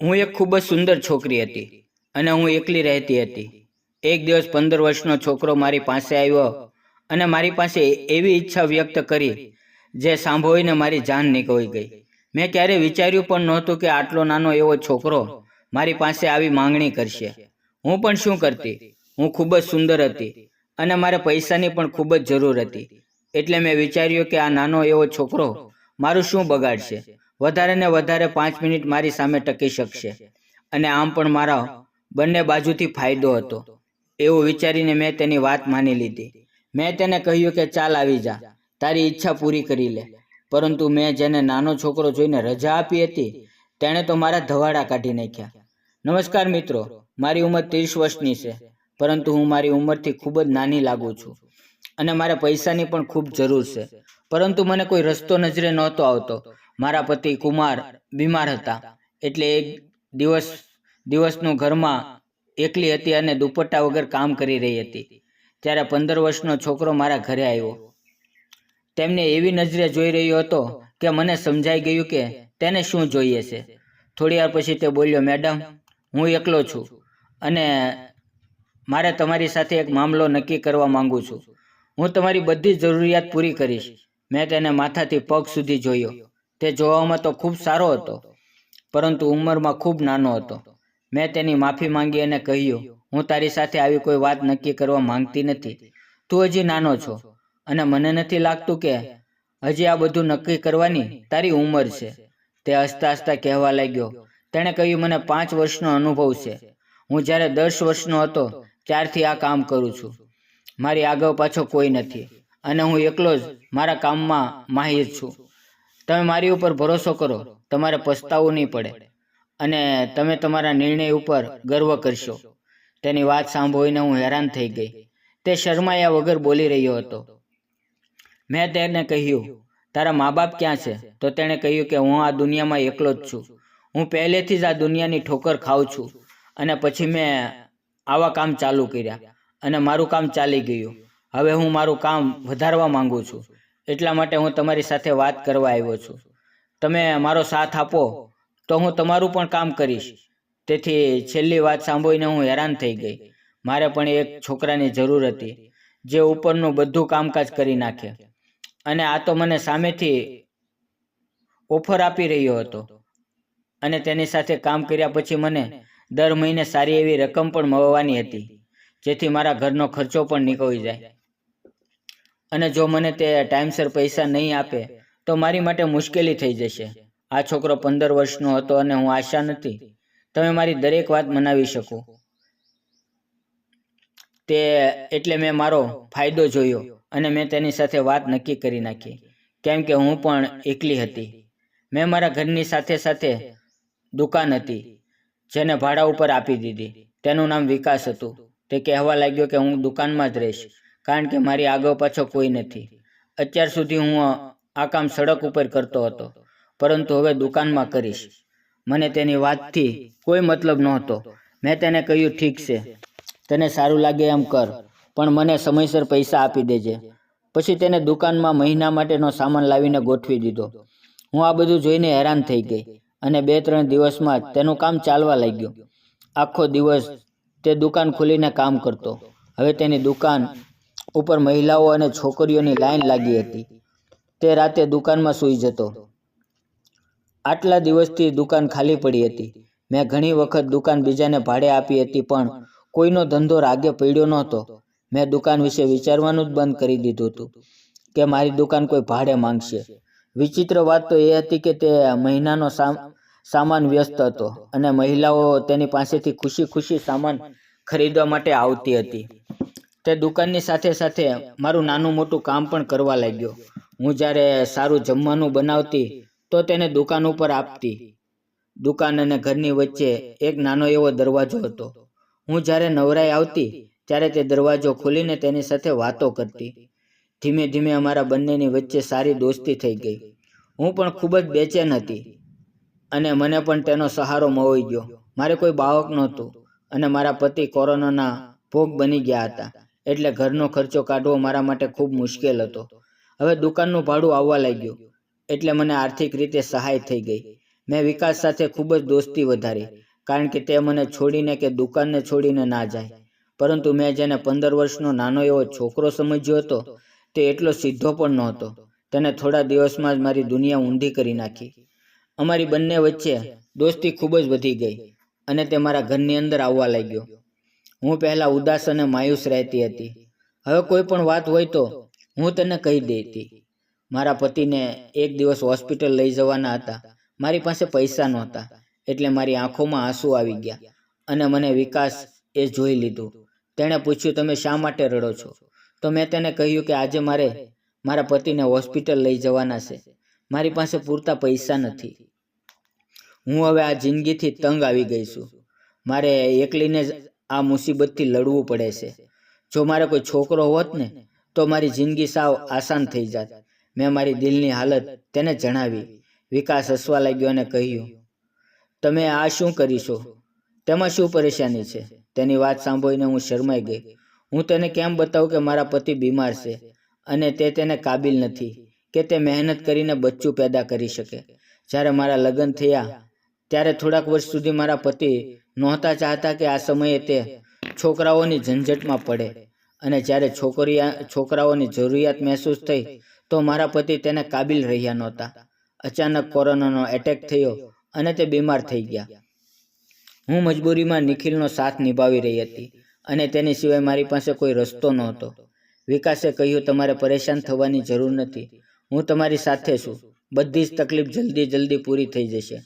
હું એક ખૂબ જ સુંદર છોકરી હતી અને હું એકલી રહેતી હતી. એક દિવસ 15 વર્ષનો છોકરો મારી પાસે આવ્યો અને મારી પાસે એવી ઈચ્છા વ્યક્ત કરી જે સાંભળીને મારી જાન નીકળી ગઈ. મેં ક્યારેય વિચાર્યું પણ નહોતું કે આટલો નાનો એવો છોકરો મારી પાસે આવી માંગણી કરશે. હું પણ શું કરતી? હું ખૂબ જ સુંદર હતી અને મારે પૈસાની પણ ખૂબ જ જરૂર હતી. એટલે મેં વિચાર્યું કે આ નાનો એવો છોકરો મારું શું બગાડશે? વધારે ને વધારે 5 મિનિટ મારી સામે ટકી શકશે અને આમ પણ મારા બંને બાજુથી ફાયદો હતો. એવું વિચારીને મેં તેની વાત માની લીધી. મેં તેને કહ્યું કે ચાલ આવી જા, તારી ઈચ્છા પૂરી કરી લે. પરંતુ મેં જેને નાનો છોકરો જોઈને રજા આપી હતી તેણે તો મારા ધવાડા કાઢી નાખ્યા. નમસ્કાર મિત્રો, મારી ઉંમર 30 વર્ષની છે, પરંતુ હું મારી ઉંમરથી ખૂબ જ નાની લાગુ છું અને મારે પૈસાની પણ ખૂબ જરૂર છે. પરંતુ મને કોઈ રસ્તો નજરે નહોતો આવતો. મારા પતિ કુમાર બીમાર હતા, એટલે એક દિવસનું ઘરમાં એકલી હતી અને દુપટ્ટા વગર કામ કરી રહી હતી. ત્યારે 15 વર્ષનો છોકરો મારા ઘરે આવ્યો. તેમને એવી નજરે જોઈ રહ્યો હતો કે મને સમજાઈ ગયું કે તેને શું જોઈએ છે. થોડી વાર પછી તે બોલ્યો, મેડમ, હું એકલો છું અને મારે તમારી સાથે એક મામલો નક્કી કરવા માંગુ છું. હું તમારી બધી જરૂરિયાત પૂરી કરીશ. મેં તેને માથાથી પગ સુધી જોયો. તે જોવામાં તો ખૂબ સારો હતો, પરંતુ ઉંમરમાં ખૂબ નાનો હતો. મેં તેની માફી માંગી અને કહ્યું, હું તારી સાથે આવી કોઈ વાત નક્કી કરવા માંગતી નથી. તું હજી નાનો છો અને મને નથી લાગતું કે હજી આ બધું નક્કી કરવાની તારી ઉંમર છે. તે હસતા હસતા કહેવા લાગ્યો, તેણે કહ્યું, મને 5 વર્ષનો અનુભવ છે. હું જ્યારે 10 વર્ષનો હતો ત્યારથી આ કામ કરું છું. મારી આગળ પાછો કોઈ નથી અને હું એકલો જ મારા કામમાં માહિર છું. તમે મારી ઉપર ભરોસો કરો, તમારે પસ્તાવું નહીં પડે અને તમે તમારા નિર્ણય ઉપર ગર્વ કરશો. તેની વાત સાંભળીને હું હેરાન થઈ ગઈ. તે શરમાયા વગર બોલી રહ્યો હતો. મેં તેને કહ્યું, તારા મા બાપ ક્યાં છે? તો તેણે કહ્યું કે હું આ દુનિયામાં એકલો જ છું. હું પહેલેથી જ આ દુનિયાની ઠોકર ખાઉં છું અને પછી મેં આવા કામ ચાલુ કર્યા અને મારું કામ ચાલી ગયું. હવે હું મારું કામ વધારવા માંગુ છું. એટલા માટે હું તમારી સાથે વાત કરવા આવ્યો છું. તમે મારો સાથ આપો તો હું તમારું પણ કામ કરીશ. તેથી છેલ્લી વાત સાંભળીને હું હેરાન થઈ ગઈ. મારે પણ એક છોકરાની જરૂર હતી જે ઉપરનું બધું કામકાજ કરી નાખે, અને આ તો મને સામેથી ઓફર આપી રહ્યો હતો અને તેની સાથે કામ કર્યા પછી મને દર મહિને સારી એવી રકમ પણ મળવાની હતી, જેથી મારા ઘરનો ખર્ચો પણ નીકળી જાય. અને જો મને તે ટાઈમસર પૈસા નહીં આપે તો મારી માટે મુશ્કેલી થઈ જશે. આ છોકરો 15 વર્ષનો હતો અને હું આશા નથી તમે મારી દરેક વાત મનાવી શકો. એટલે મેં મારો ફાયદો જોયો અને મેં તેની સાથે વાત નક્કી કરી નાખી, કેમ કે હું પણ એકલી હતી. મેં મારા ઘરની સાથે સાથે દુકાન હતી જેને ભાડા ઉપર આપી દીધી. તેનું નામ વિકાસ હતું. તે કહેવા લાગ્યો કે હું દુકાનમાં જ રહીશ, કારણ કે મારી આગળ પાછળ કોઈ નથી. અત્યાર સુધી હું આ કામ સડક ઉપર કરતો હતો, પરંતુ હવે દુકાનમાં કરીશ. મને તેની વાતથી કોઈ મતલબ નહોતો. મેં તેને કહ્યું, ઠીક છે, તને સારું લાગે એમ કર, પણ મને સમયસર પૈસા આપી દેજે. પછી તેને દુકાનમાં મહિના માટેનો સામાન લાવીને ગોઠવી દીધો. હું આ બધું જોઈને હેરાન થઈ ગઈ અને 2-3 દિવસમાં જ તેનું કામ ચાલવા લાગ્યું. આખો દિવસ તે દુકાન ખોલીને કામ કરતો. હવે તેની દુકાન ઉપર મહિલાઓ અને છોકરીઓની લાઈન લાગી હતી. તે રાતે દુકાનમાં સૂઈ જતો. આટલા દિવસથી દુકાન ખાલી પડી હતી. મેં ઘણી વખત દુકાન બીજાને ભાડે આપી હતી, પણ કોઈનો ધંધો રાગે પડ્યો નહોતો. મેં દુકાન વિશે વિચારવાનું જ બંધ કરી દીધું હતું કે મારી દુકાન કોઈ ભાડે માંગશે. વિચિત્ર વાત તો એ હતી કે તે મહિનાનો સામાન વ્યસ્ત હતો અને મહિલાઓ તેની પાસેથી ખુશી ખુશી સામાન ખરીદવા માટે આવતી હતી. તે દુકાનની સાથે સાથે મારું નાનું મોટું કામ પણ કરવા લાગ્યો. હું જ્યારે સારું જમવાનું બનાવતી તો તેને દુકાન ઉપર આપતી. દુકાન અને ઘરની વચ્ચે એક નાનો એવો દરવાજો હતો. હું જ્યારે નવરાઈ આવતી ત્યારે તે દરવાજો ખોલીને તેની સાથે વાતો કરતી. ધીમે ધીમે અમારા બંનેની વચ્ચે સારી દોસ્તી થઈ ગઈ. હું પણ ખૂબ જ બેચેન હતી અને મને પણ તેનો સહારો મળી ગયો. મારે કોઈ બાળક નહોતું અને મારા પતિ કોરોનાના ભોગ બની ગયા હતા, એટલે ઘરનો ખર્ચો કાઢવો મારા માટે ખૂબ મુશ્કેલ હતો. હવે દુકાનનું ભાડું આવવા લાગ્યું, એટલે મને આર્થિક રીતે સહાય થઈ ગઈ. મેં વિકાસ સાથે ખૂબ જ દોસ્તી વધારી, કારણ કે તે મને છોડીને કે દુકાનને છોડીને ના જાય. પરંતુ મેં જેને 15 વર્ષનો નાનો એવો છોકરો સમજ્યો હતો, તે એટલો સીધો પણ નહોતો. તેને થોડા દિવસમાં જ મારી દુનિયા ઊંધી કરી નાખી. અમારી બંને વચ્ચે દોસ્તી ખૂબ જ વધી ગઈ અને તે મારા ઘરની અંદર આવવા લાગ્યો. હું પહેલાં ઉદાસ અને માયુસ રહેતી હતી. હવે કોઈ પણ વાત હોય તો હું તેને કહી દેતી. મારા પતિને એક દિવસ હોસ્પિટલ લઈ જવાના હતા. મારી પાસે પૈસા નહોતા, એટલે મારી આંખોમાં આંસુ આવી ગયા અને મને વિકાસ એ જોઈ લીધું. તેણે પૂછ્યું, તમે શા માટે રડો છો? તો મેં તેને કહ્યું કે આજે મારે મારા પતિને હોસ્પિટલ લઈ જવાના છે. મારી પાસે પૂરતા પૈસા નથી. હું હવે આ જિંદગીથી તંગ આવી ગઈ છું. મારે એકલીને જ આ મુસીબતથી લડવું પડે છે. જો મારે કોઈ છોકરો હોત ને તો મારી જિંદગી સાવ આસાન થઈ જાત. મેં મારી દિલની હાલત તેને જણાવી. વિકાસ હસવા લાગ્યો અને કહ્યું, તમે આ શું કરીશો? તેમાં શું પરેશાની છે? તેની વાત સાંભળીને હું શરમાઈ ગઈ. હું તેને કેમ બતાવું કે મારા પતિ બીમાર છે અને તે તેને કાબિલ નથી કે તે મહેનત કરીને બચ્ચું પેદા કરી શકે. જ્યારે મારા લગ્ન થયા ત્યારે થોડાક વર્ષ સુધી મારા પતિ નહોતા ચાહતા કે આ સમયે તે છોકરાઓની ઝંઝટમાં પડે, અને જ્યારે છોકરાઓની જરૂરિયાત મહેસૂસ થઈ તો મારા પતિ તેને કાબિલ રહ્યા નહોતા. અચાનક કોરોનાનો એટેક થયો અને તે બીમાર થઈ ગયા. હું મજબૂરીમાં નિખિલનો સાથ નિભાવી રહી હતી અને તેની સિવાય મારી પાસે કોઈ રસ્તો નહોતો. વિકાસે કહ્યું, તમારે પરેશાન થવાની જરૂર નથી. હું તમારી સાથે છું. બધી જ તકલીફ જલ્દી પૂરી થઈ જશે.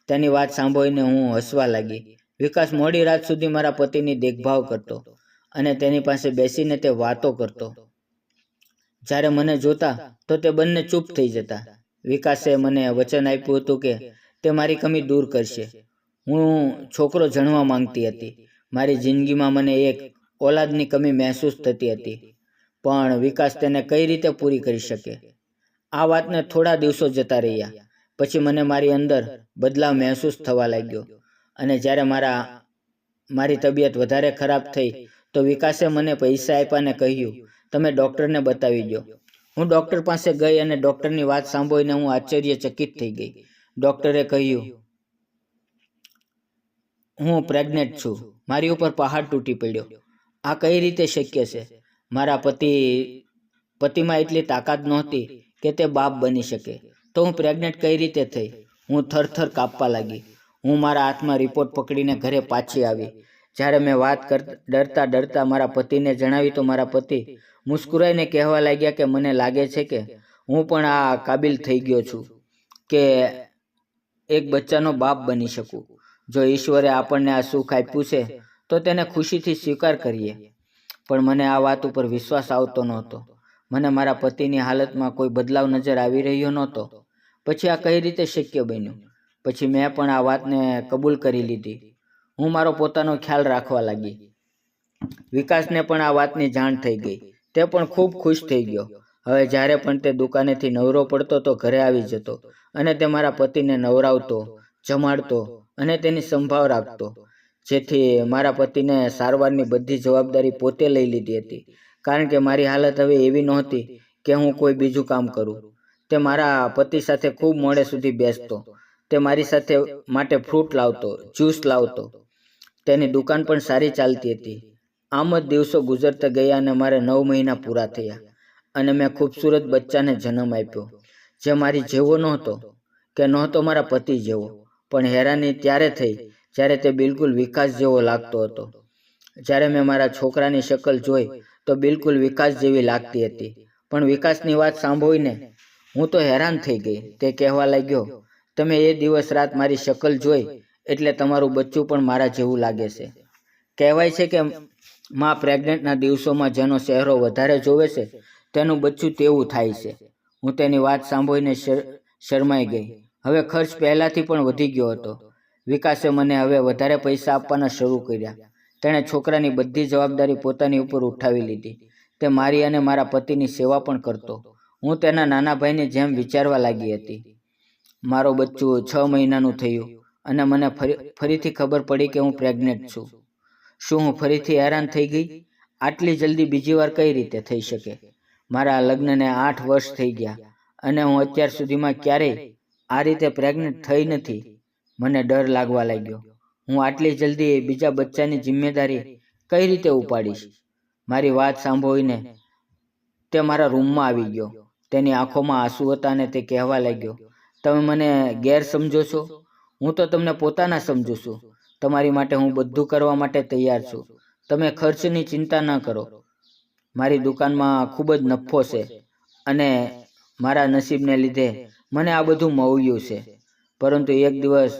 તેની વાત સાંભળીને હું હસવા લાગી. વિકાસ મોડી રાત સુધી મારા પતિની દેખભાળ કરતો અને તેની પાસે બેસીને તે વાતો કરતો. જ્યારે મને જોતા તો તે બંને ચૂપ થઈ જતા. વિકાસે મને વચન આપ્યું હતું કે તે મારી કમી દૂર કરશે. હું છોકરો જણવા માંગતી હતી. મારી જિંદગીમાં મને એક ઓલાદની કમી મહેસૂસ થતી હતી, પણ વિકાસ તેને કઈ રીતે પૂરી કરી શકે? આ વાતને થોડા દિવસો જતા રહ્યા. પછી મને મારી અંદર બદલાવ મહેસૂસ થવા લાગ્યો અને જ્યારે મારી તબિયત વધારે ખરાબ થઈ તો વિકાસે મને પૈસા આપ્યા અને કહ્યું, તમે ડૉક્ટરને બતાવી દો. હું ડૉક્ટર પાસે ગઈ અને ડૉક્ટરની વાત સાંભળીને હું આશ્ચર્યચકિત થઈ ગઈ. ડૉક્ટરે કહ્યું, હું પ્રેગ્નેન્ટ છું. મારી ઉપર પહાડ તૂટી પડ્યો. આ કઈ રીતે શક્ય છે? મારા પતિમાં એટલી તાકાત નહોતી કે તે બાપ બની શકે, તો હું પ્રેગ્નેન્ટ કઈ રીતે થઈ? હું થરથર કાપવા લાગી. હું મારા હાથમાં રિપોર્ટ પકડીને ઘરે પાછી આવી. જ્યારે મેં વાત ડરતા મારા પતિને જણાવી તો મારા પતિ મુસ્કુરાઈને કહેવા લાગ્યા કે મને લાગે છે કે હું પણ આ કાબિલ થઈ ગયો છું કે એક બચ્ચાનો બાપ બની શકું. જો ઈશ્વરે આપણને આ સુખ આપ્યું છે તો તેને ખુશીથી સ્વીકાર કરીએ. પણ મને આ વાત ઉપર વિશ્વાસ આવતો નહોતો. મને મારા પતિની હાલતમાં કોઈ બદલાવ નજર આવી રહ્યો નહોતો. પછી આ કઈ રીતે શક્ય બન્યું? પછી મેં પણ આ વાતને કબૂલ કરી લીધી. હું મારો પોતાનો ખ્યાલ રાખવા લાગી. વિકાસને પણ આ વાતની જાણ થઈ ગઈ. તે પણ ખૂબ ખુશ થઈ ગયો. હવે જ્યારે પણ તે દુકાનેથી નવરો પડતો તો ઘરે આવી જતો અને તે મારા પતિને નવરાવતો, જમાડતો અને તેની સંભાળ રાખતો. જેથી મારા પતિને સારવારની બધી જવાબદારી પોતે લઈ લીધી હતી, કારણ કે મારી હાલત હવે એવી નહોતી કે હું કોઈ બીજું કામ કરું. તે મારા પતિ સાથે ખૂબ મોડે સુધી બેસતો. તે મારી સાથે માટે ફ્રૂટ લાવતો, જ્યુસ લાવતો. તેની દુકાન પણ સારી ચાલતી હતી. આમ જ દિવસો ગુજરતા ગયા અને મારે 9 મહિના પૂરા થયા અને મેં ખૂબસૂરત બચ્ચાને જન્મ આપ્યો, જે મારી જેવો નહોતો મારા પતિ જેવો. પણ હેરાની ત્યારે થઈ જ્યારે તે બિલકુલ વિકાસ જેવો લાગતો હતો. જ્યારે મેં મારા છોકરાની શકલ જોઈ તો બિલકુલ વિકાસ જેવી લાગતી હતી. પણ વિકાસની વાત સાંભળીને હું તો હેરાન થઈ ગઈ. તે કહેવા લાગ્યો, તમે એ દિવસ રાત મારી શકલ જોઈ એટલે તમારું બચ્ચું પણ મારા જેવું લાગે છે. કહેવાય છે કે માં પ્રેગ્નન્ટના દિવસોમાં જેનો ચહેરો વધારે જોવે છે તેનું બચ્ચું તેવું થાય છે. હું તેની વાત સાંભળીને શરમાઈ ગઈ. હવે ખર્ચ પહેલાંથી પણ વધી ગયો હતો. વિકાસે મને હવે વધારે પૈસા આપવાના શરૂ કર્યા. તેણે છોકરાની બધી જવાબદારી પોતાની ઉપર ઉઠાવી લીધી. તે મારી અને મારા પતિની સેવા પણ કરતો. હું તેના નાના ભાઈની જેમ વિચારવા લાગી હતી. મારો બચ્ચું 6 મહિનાનું થયું અને મને ફરીથી ખબર પડી કે હું પ્રેગ્નેન્ટ છું. શું હું ફરીથી હેરાન થઈ ગઈ? આટલી જલ્દી બીજી વાર કઈ રીતે થઈ શકે? મારા લગ્નને 8 વર્ષ થઈ ગયા અને હું અત્યાર સુધીમાં ક્યારેય આ રીતે પ્રેગ્નન્ટ થઈ નથી. મને ડર લાગવા લાગ્યો. હું આટલી જલ્દી બીજા બચ્ચાની જિમ્મેદારી કઈ રીતે ઉપાડીશ? મારી વાત સાંભળીને તે મારા રૂમમાં આવી ગયો. તેની આંખોમાં આંસુ હતા અને તે કહેવા લાગ્યો, તમે મને ગેર સમજો છો? હું તો તમને પોતાના સમજુ છું. તમારી માટે હું બધું કરવા માટે તૈયાર છું. તમે ખર્ચની ચિંતા ન કરો. મારી દુકાનમાં ખૂબ જ નફો છે અને મારા નસીબને લીધે મને આ બધું મળ્યું છે. પરંતુ એક દિવસ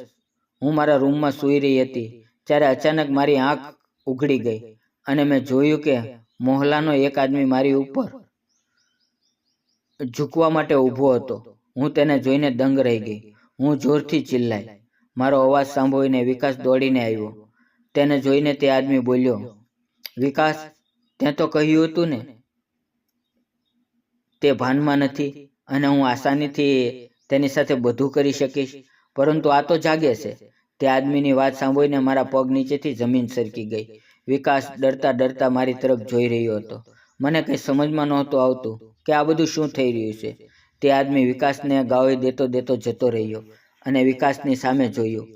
હું મારા રૂમમાં સૂઈ રહી હતી ત્યારે અચાનક મારી આંખ ઉઘડી ગઈ અને મેં જોયું કે મોહલ્લાનો એક આદમી મારી ઉપર ઝૂકવા માટે ઊભો હતો. હું તેને જોઈને દંગ રહી ગઈ. હું જોરથી ચિલ્લાઈ. મારો અવાજ સાંભળીને વિકાસ દોડીને આવ્યો. તેને જોઈને તે આદમી બોલ્યો, વિકાસ, તે તો કહ્યું હતું ને તે ભાનમાં નથી અને હું આસાનીથી તેની સાથે બધું કરી શકીશ, પરંતુ આ તો જાગે છે. તે આદમીની વાત સાંભળીને મારા પગ નીચેથી જમીન સરકી ગઈ. વિકાસ ડરતા ડરતા મારી તરફ જોઈ રહ્યો હતો. મને કંઈ સમજમાં નહોતું આવતું કે આ બધું શું થઈ રહ્યું છે. તે આદમી વિકાસને ગાળી દેતો દેતો જતો રહ્યો અને વિકાસની સામે જોયું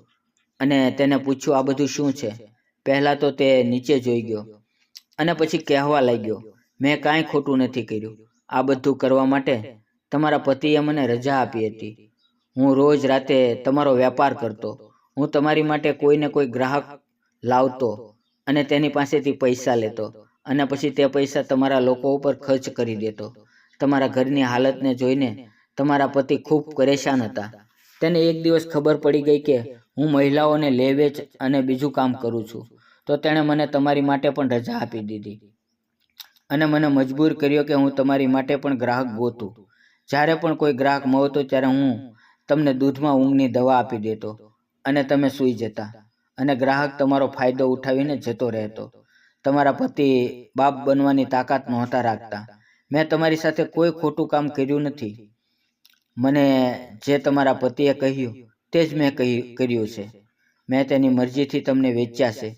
અને તેને પૂછ્યું, આ બધું શું છે? પહેલાં તો તે નીચે જોઈ ગયો અને પછી કહેવા લાગ્યો, મેં કાંઈ ખોટું નથી કર્યું. આ બધું કરવા માટે તમારા પતિએ મને રજા આપી હતી. હું રોજ રાતે તમારો વેપાર કરતો. હું તમારી માટે કોઈને કોઈ ગ્રાહક લાવતો અને તેની પાસેથી પૈસા લેતો અને પછી તે પૈસા તમારા લોકો ઉપર ખર્ચ કરી દેતો. તમારા ઘરની હાલતને જોઈને તમારા પતિ ખૂબ પરેશાન હતા. તેને એક દિવસ ખબર પડી ગઈ કે હું મહિલાઓને લે વેચ અને બીજું કામ કરું છું, તો તેણે મને તમારી માટે પણ રજા આપી દીધી અને મને મજબૂર કર્યો કે હું તમારી માટે પણ ગ્રાહક ગોતું. જ્યારે પણ કોઈ ગ્રાહક મળતો ત્યારે હું તમને દૂધમાં ઊંઘની દવા આપી દેતો અને તમે સૂઈ જતા અને ગ્રાહક તમારો ફાયદો ઉઠાવીને જતો રહેતો. તમારા પતિ બાપ બનવાની તાકાત નહોતા રાખતા. મેં તમારી સાથે કોઈ ખોટું કામ કર્યું નથી. મને જે તમારા પતિએ કહ્યું તે જ મેં કર્યું છે. મેં તેની મરજીથી તમને વેચ્યા છે.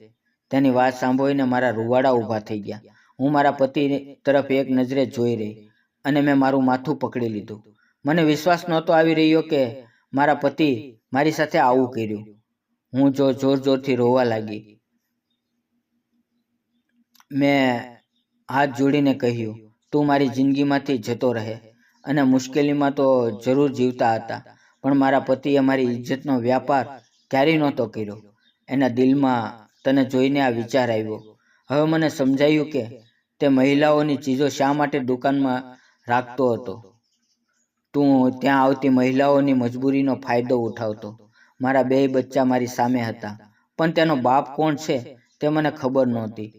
તેની વાત સાંભળીને મારા રૂવાડા ઊભા થઈ ગયા. હું મારા પતિ તરફ એક નજરે જોઈ રહી અને મેં મારું માથું પકડી લીધું. મને વિશ્વાસ નહોતો આવી રહ્યો કે મારા પતિ મારી સાથે આવું કર્યું. હું જોર જોરથી રોવા લાગી. મેં હાથ જોડીને કહ્યું, તું મારી જિંદગીમાંથી જતો રહે. અને મુશ્કેલીમાં તો જરૂર જીવતા હતા, પણ મારા પતિએ મારી ઇજ્જતનો વ્યાપાર ક્યારેય નહોતો કર્યો. એના દિલમાં તને જોઈને આ વિચાર આવ્યો. હવે મને સમજાયું કે તે મહિલાઓની ચીજો શા માટે દુકાનમાં રાખતો હતો. તું ત્યાં આવતી મહિલાઓની મજબૂરીનો ફાયદો ઉઠાવતો. મારા 2 બચ્ચા મારી સામે હતા, પણ તેનો બાપ કોણ છે તે મને ખબર નહોતી.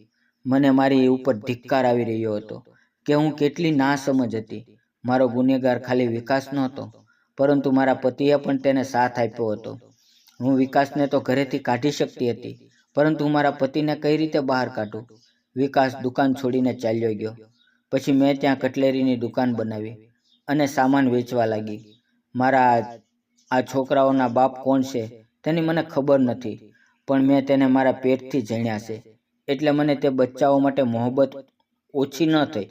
મને મારી ઉપર ધિક્કાર આવી રહ્યો હતો કે હું કેટલી નાસમજ હતી. મારો ગુનેગાર ખાલી વિકાસ નહોતો, પરંતુ મારા પતિએ પણ તેને સાથ આપ્યો હતો. હું વિકાસને તો ઘરેથી કાઢી શકતી હતી, પરંતુ હું મારા પતિને કઈ રીતે બહાર કાઢું? વિકાસ દુકાન છોડીને ચાલ્યો ગયો. પછી મેં ત્યાં કટલેરીની દુકાન બનાવી અને સામાન વેચવા લાગી. મારા આ છોકરાઓના બાપ કોણ છે તેની મને ખબર નથી, પણ મેં તેને મારા પેટથી જાણ્યા છે, એટલે મને તે બચ્ચાઓ માટે મોહબ્બત ઓછી ન થઈ.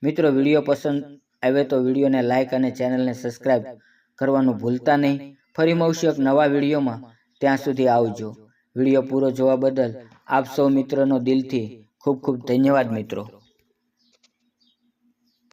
મિત્રો, વિડીયો પસંદ આવે તો વિડીયોને લાઇક અને ચેનલને સબસ્ક્રાઈબ કરવાનું ભૂલતા નહીં. ફરી મળશું એક નવા વિડીયોમાં. ત્યાં સુધી આવજો. વિડીયો પૂરો જોવા બદલ આપ સૌ મિત્રોનો દિલથી ખૂબ ખૂબ ધન્યવાદ મિત્રો.